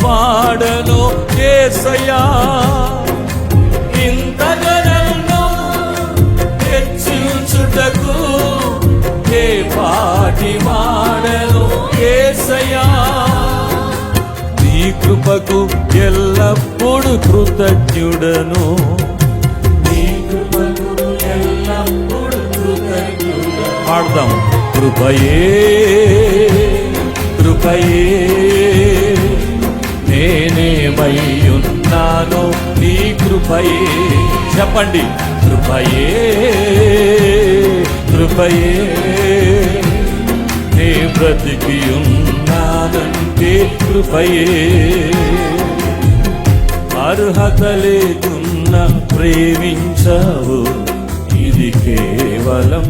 వాడను యేసయ్యా. ఇంతగా నన్ను హెచ్చించుటకు ఏ పాటి వాడను యేసయ్యా. నీ కృపకు ఎల్లప్పుడు కృతజ్ఞుడను, నీ కృపకు ఎల్లప్పుడు కృతజ్ఞుడను. పాడదాం. కృపయే కృపయే నేనేమయ్యున్నానో నీ కృపయే. చెప్పండి. కృపయే కృపయే నే బ్రతికి ఉన్నానంటే కృపయే. అర్హత లేకున్నా ప్రేమించావు, ఇది కేవలం